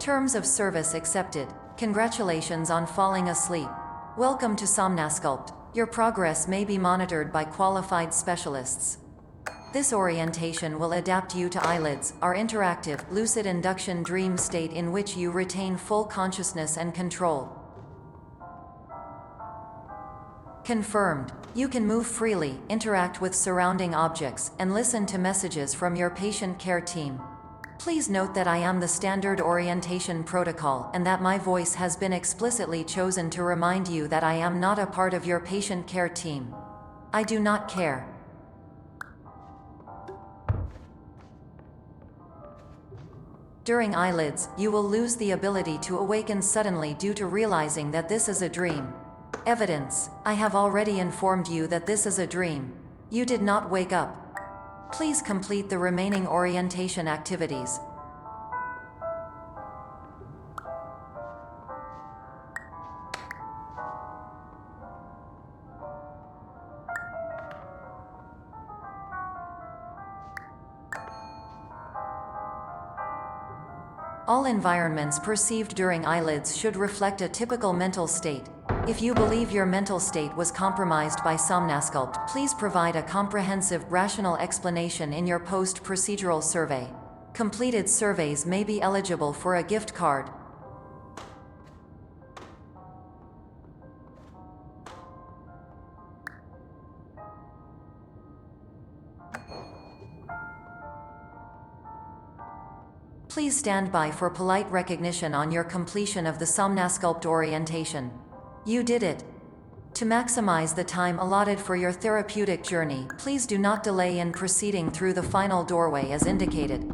Terms of service accepted. Congratulations on falling asleep. Welcome to Somnasculpt. Your progress may be monitored by qualified specialists. This orientation will adapt you to eyelids, our interactive, lucid induction dream state in which you retain full consciousness and control. Confirmed. You can move freely, interact with surrounding objects, and listen to messages from your patient care team. Please note that I am the standard orientation protocol and that my voice has been explicitly chosen to remind you that I am not a part of your patient care team. I do not care. During eyelids, you will lose the ability to awaken suddenly due to realizing that this is a dream. Evidence. I have already informed you that this is a dream. You did not wake up. Please complete the remaining orientation activities. All environments perceived during eyelids should reflect a typical mental state. If you believe your mental state was compromised by Somnasculpt, please provide a comprehensive, rational explanation in your post-procedural survey. Completed surveys may be eligible for a gift card. Please stand by for polite recognition on your completion of the Somnasculpt orientation. You did it. To maximize the time allotted for your therapeutic journey, please do not delay in proceeding through the final doorway as indicated.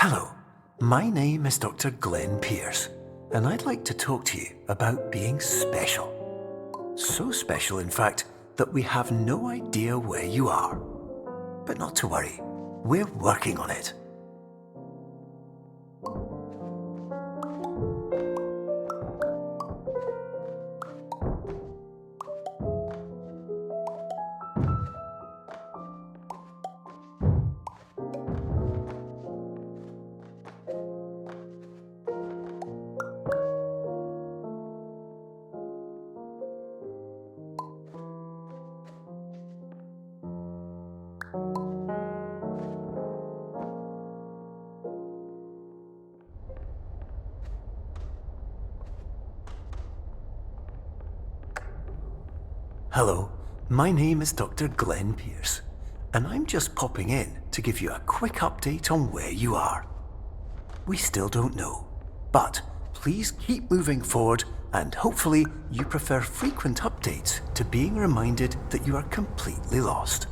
Hello, my name is Dr. Glenn Pierce, and I'd like to talk to you about being special. So special, in fact, that we have no idea where you are. But not to worry, we're working on it. Hello, my name is Dr. Glenn Pierce, and I'm just popping in to give you a quick update on where you are. We still don't know, but please keep moving forward, and hopefully you prefer frequent updates to being reminded that you are completely lost.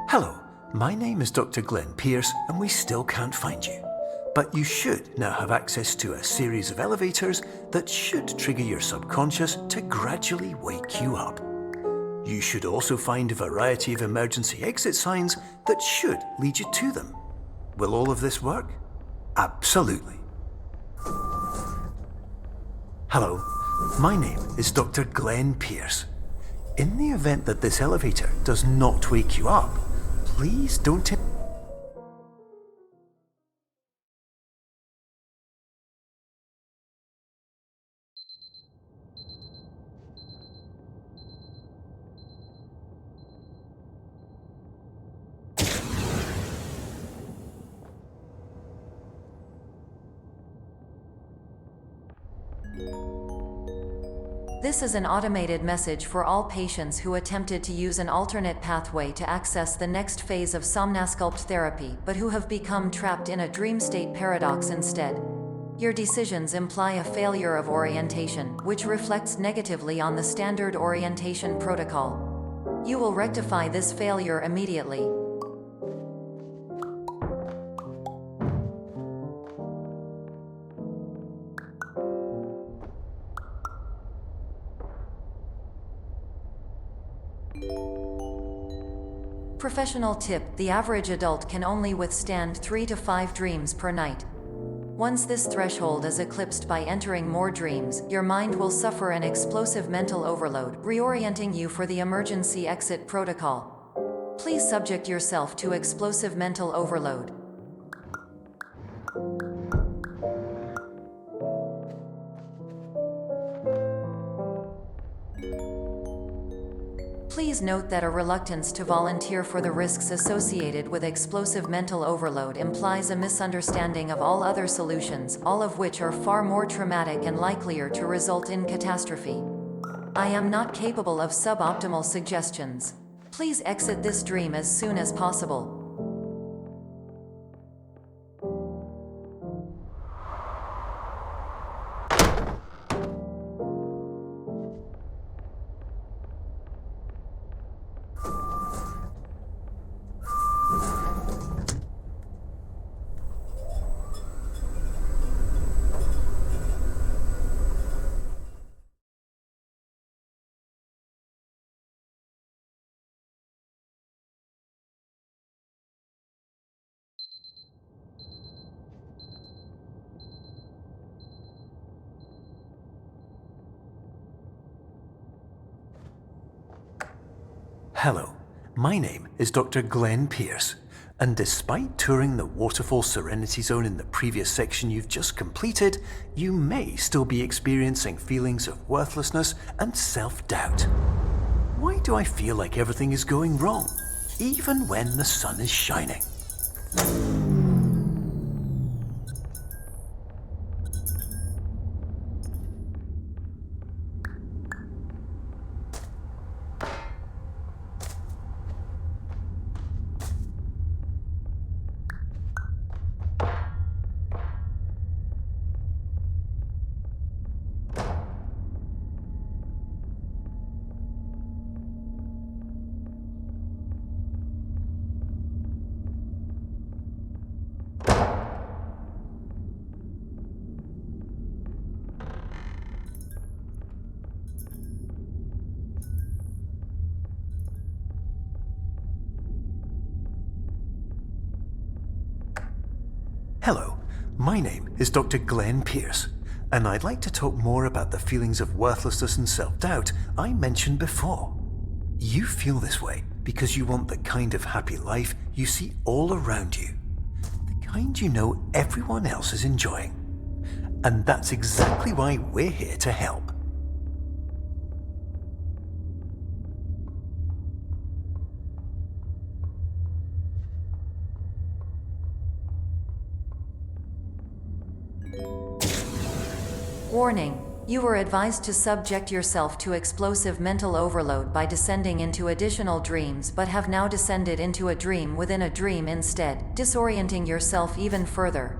Hello, my name is Dr. Glenn Pierce, and we still can't find you. But you should now have access to a series of elevators that should trigger your subconscious to gradually wake you up. You should also find a variety of emergency exit signs that should lead you to them. Will all of this work? Absolutely. Hello, my name is Dr. Glenn Pierce. In the event that this elevator does not wake you up, please don't... This is an automated message for all patients who attempted to use an alternate pathway to access the next phase of Somnasculpt therapy but who have become trapped in a dream state paradox instead. Your decisions imply a failure of orientation, which reflects negatively on the standard orientation protocol. You will rectify this failure immediately. Professional tip: the average adult can only withstand 3 to 5 dreams per night. Once this threshold is eclipsed by entering more dreams, your mind will suffer an explosive mental overload, reorienting you for the emergency exit protocol. Please subject yourself to explosive mental overload. Please note that a reluctance to volunteer for the risks associated with explosive mental overload implies a misunderstanding of all other solutions, all of which are far more traumatic and likelier to result in catastrophe. I am not capable of suboptimal suggestions. Please exit this dream as soon as possible. Hello, my name is Dr. Glenn Pierce, and despite touring the Waterfall Serenity Zone in the previous section you've just completed, you may still be experiencing feelings of worthlessness and self-doubt. Why do I feel like everything is going wrong, even when the sun is shining? Hello, my name is Dr. Glenn Pierce, and I'd like to talk more about the feelings of worthlessness and self-doubt I mentioned before. You feel this way because you want the kind of happy life you see all around you, the kind you know everyone else is enjoying. And that's exactly why we're here to help. Warning: you were advised to subject yourself to explosive mental overload by descending into additional dreams but have now descended into a dream within a dream instead, disorienting yourself even further.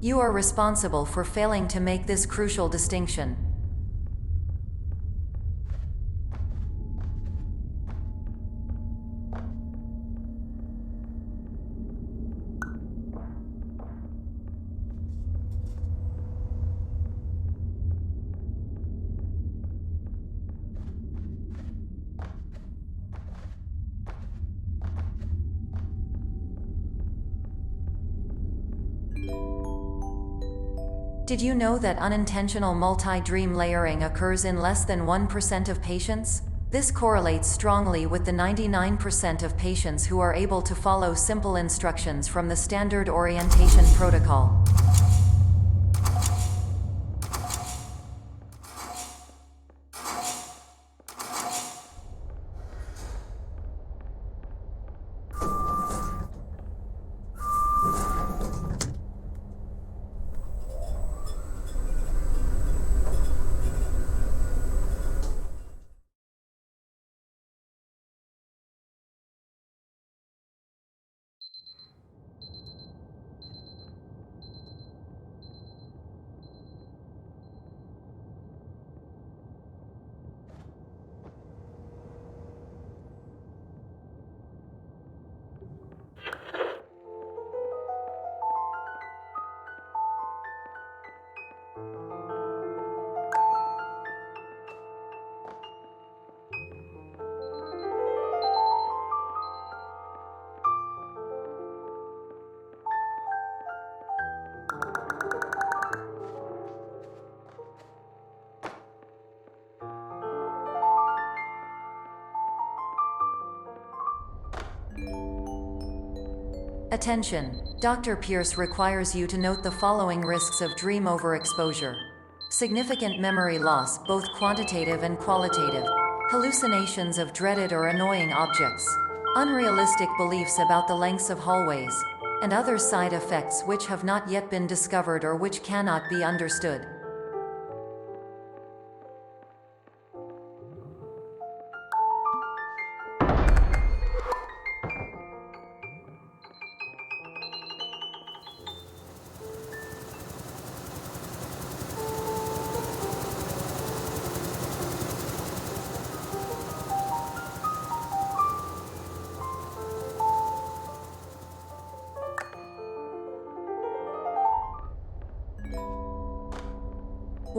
You are responsible for failing to make this crucial distinction. Did you know that unintentional multi-dream layering occurs in less than 1% of patients? This correlates strongly with the 99% of patients who are able to follow simple instructions from the standard orientation protocol. Attention! Dr. Pierce requires you to note the following risks of dream overexposure. Significant memory loss, both quantitative and qualitative. Hallucinations of dreaded or annoying objects. Unrealistic beliefs about the lengths of hallways. And other side effects which have not yet been discovered or which cannot be understood.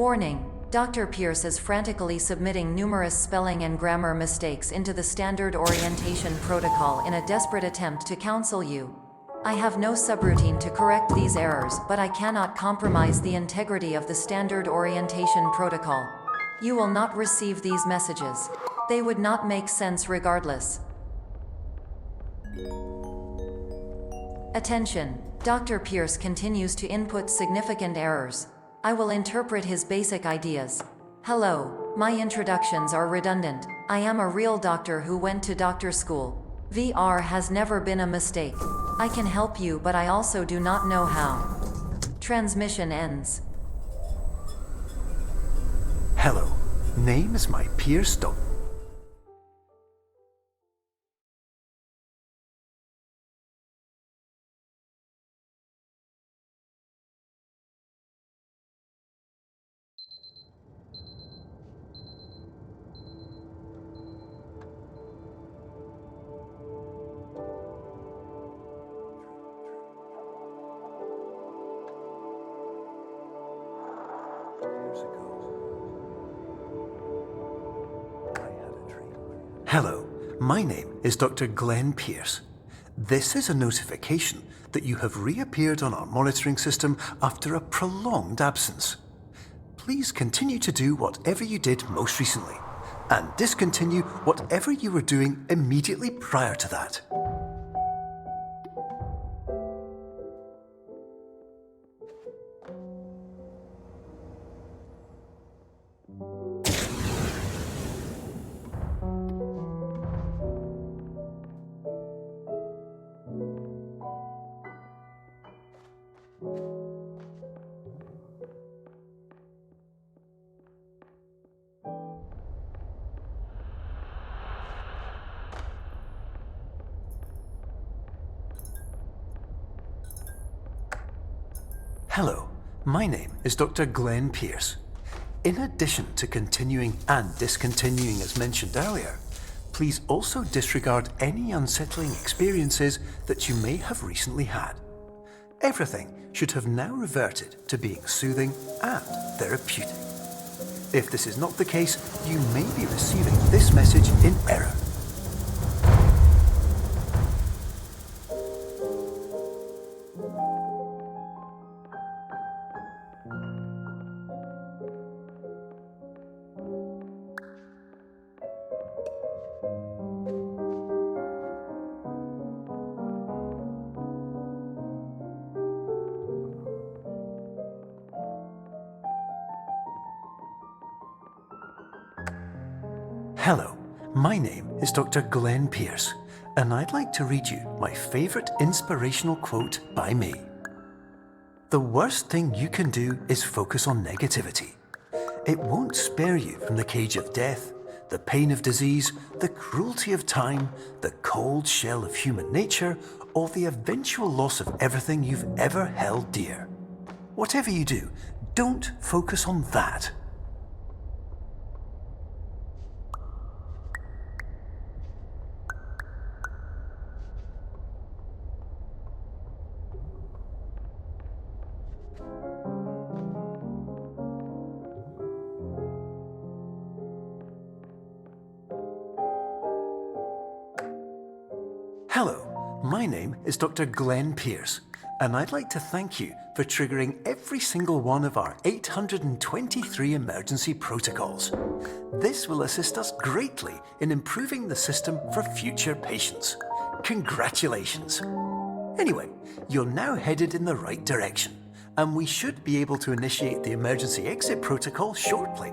Warning! Dr. Pierce is frantically submitting numerous spelling and grammar mistakes into the standard orientation protocol in a desperate attempt to counsel you. I have no subroutine to correct these errors, but I cannot compromise the integrity of the standard orientation protocol. You will not receive these messages. They would not make sense regardless. Attention! Dr. Pierce continues to input significant errors. I will interpret his basic ideas. Hello, my introductions are redundant. I am a real doctor who went to doctor school. VR has never been a mistake. I can help you, but I also do not know how. Transmission ends. Hello, name is my Pierce Doc. Hello, my name is Dr. Glenn Pierce. This is a notification that you have reappeared on our monitoring system after a prolonged absence. Please continue to do whatever you did most recently, and discontinue whatever you were doing immediately prior to that. Hello, my name is Dr. Glenn Pierce. In addition to continuing and discontinuing as mentioned earlier, please also disregard any unsettling experiences that you may have recently had. Everything should have now reverted to being soothing and therapeutic. If this is not the case, you may be receiving this message in error. Hello, my name is Dr. Glenn Pierce, and I'd like to read you my favourite inspirational quote by me. The worst thing you can do is focus on negativity. It won't spare you from the cage of death, the pain of disease, the cruelty of time, the cold shell of human nature, or the eventual loss of everything you've ever held dear. Whatever you do, don't focus on that. Hello, my name is Dr. Glenn Pierce, and I'd like to thank you for triggering every single one of our 823 emergency protocols. This will assist us greatly in improving the system for future patients. Congratulations! Anyway, you're now headed in the right direction, and we should be able to initiate the emergency exit protocol shortly.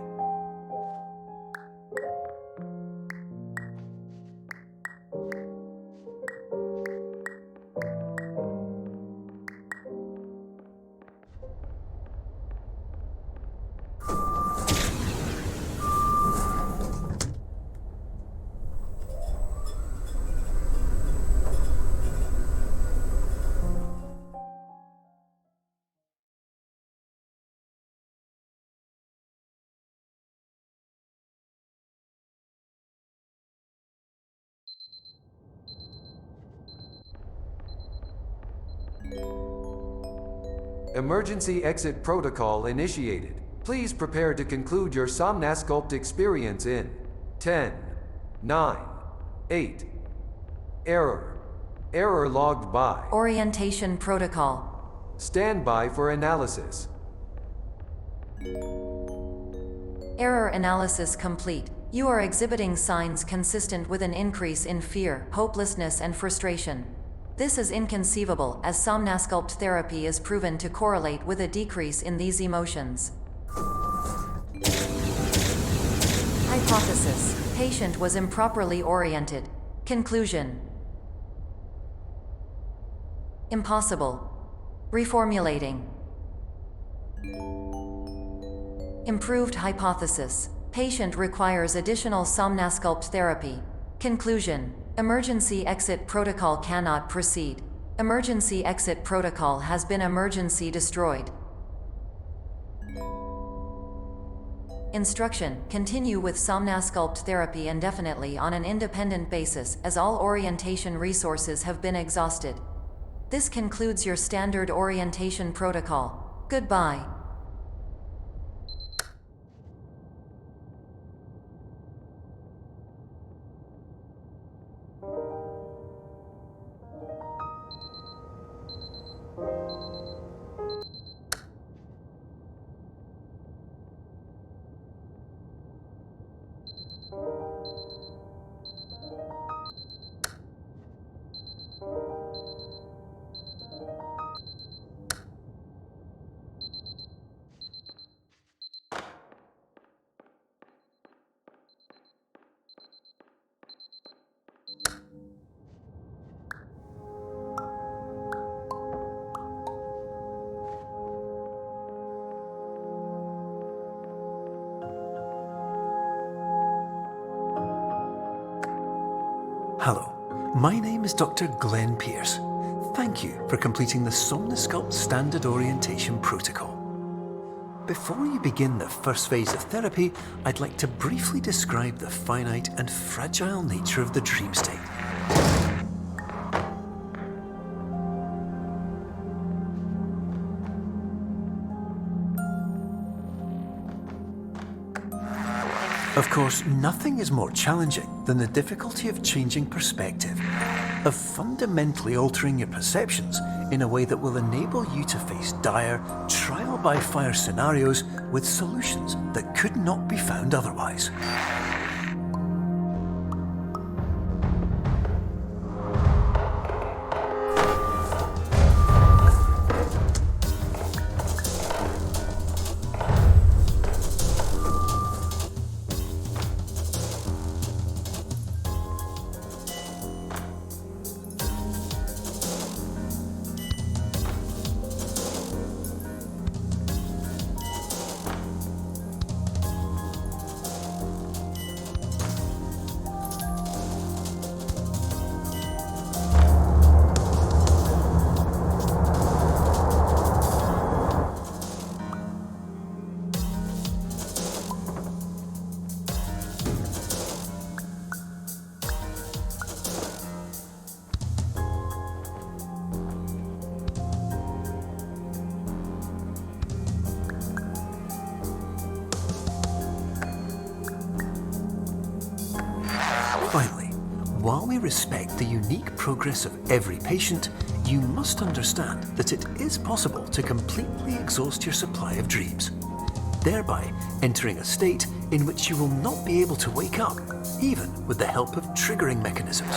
Emergency exit protocol initiated. Please prepare to conclude your Somnasculpt experience in 10, 9, 8. Error. Error logged by. Orientation protocol. Stand by for analysis. Error analysis complete. You are exhibiting signs consistent with an increase in fear, hopelessness, and frustration. This is inconceivable, as Somnasculpt therapy is proven to correlate with a decrease in these emotions. Hypothesis: patient was improperly oriented. Conclusion: impossible. Reformulating. Improved hypothesis: patient requires additional Somnasculpt therapy. Conclusion: emergency exit protocol cannot proceed. Emergency exit protocol has been emergency destroyed. Instruction: continue with Somnasculpt therapy indefinitely on an independent basis, as all orientation resources have been exhausted. This concludes your standard orientation protocol. Goodbye. Hello, my name is Dr. Glenn Pierce. Thank you for completing the Somnasculpt Standard Orientation Protocol. Before you begin the first phase of therapy, I'd like to briefly describe the finite and fragile nature of the dream state. Of course, nothing is more challenging than the difficulty of changing perspective, of fundamentally altering your perceptions in a way that will enable you to face dire, trial-by-fire scenarios with solutions that could not be found otherwise. respect the unique progress of every patient, you must understand that it is possible to completely exhaust your supply of dreams, thereby entering a state in which you will not be able to wake up, even with the help of triggering mechanisms.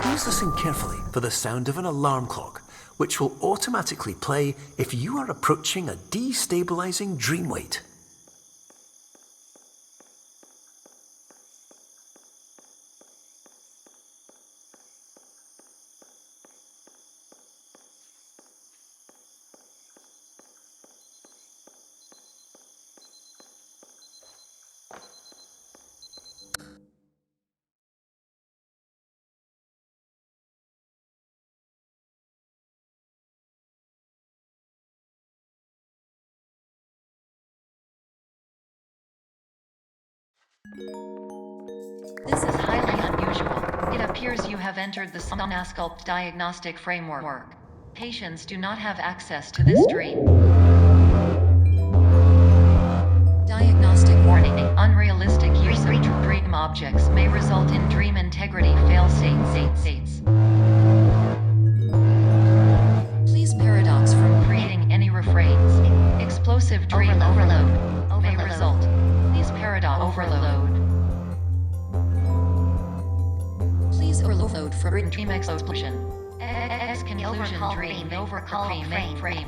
Please listen carefully for the sound of an alarm clock, which will automatically play if you are approaching a destabilizing dream weight. This is highly unusual. It appears you have entered the Somnasculpt diagnostic framework. Patients do not have access to this dream. Diagnostic warning. Unrealistic use of dream objects may result in dream integrity fail-states. Please paradox from creating any refrains. Explosive dream overload may result. Please paradox overload. Please overload for dream explosion. Conclusion dream overcall frame.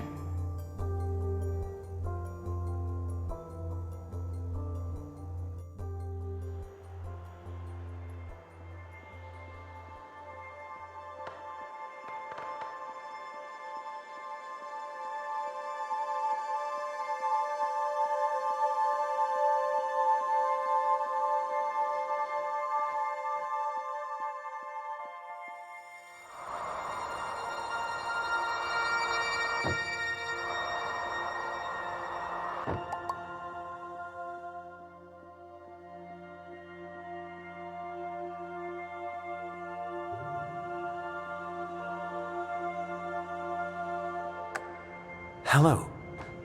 Hello,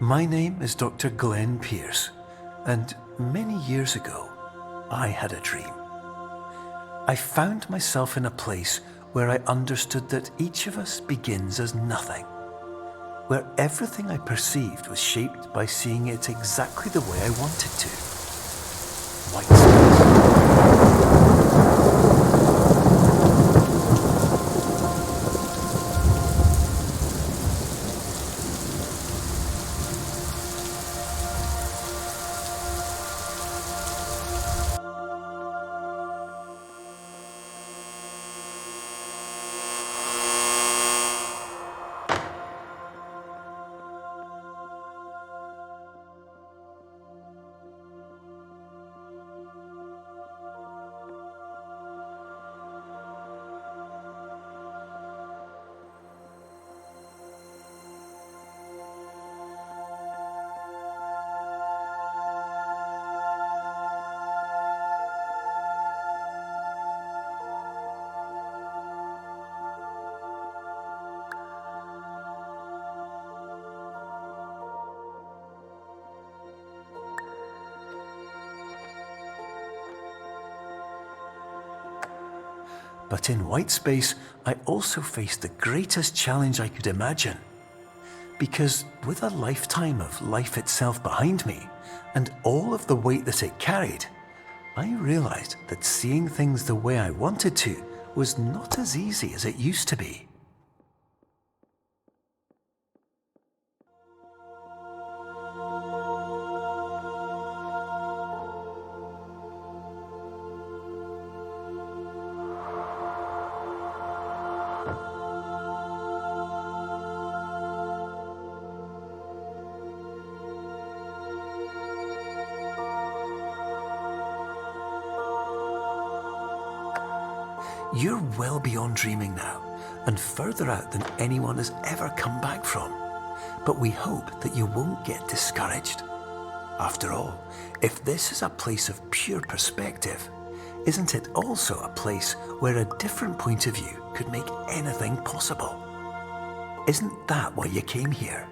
my name is Dr. Glenn Pierce, and many years ago, I had a dream. I found myself in a place where I understood that each of us begins as nothing, where everything I perceived was shaped by seeing it exactly the way I wanted to. White space. But in white space, I also faced the greatest challenge I could imagine. Because with a lifetime of life itself behind me, and all of the weight that it carried, I realized that seeing things the way I wanted to was not as easy as it used to be. You're well beyond dreaming now, and further out than anyone has ever come back from. But we hope that you won't get discouraged. After all, if this is a place of pure perspective, isn't it also a place where a different point of view could make anything possible? Isn't that why you came here?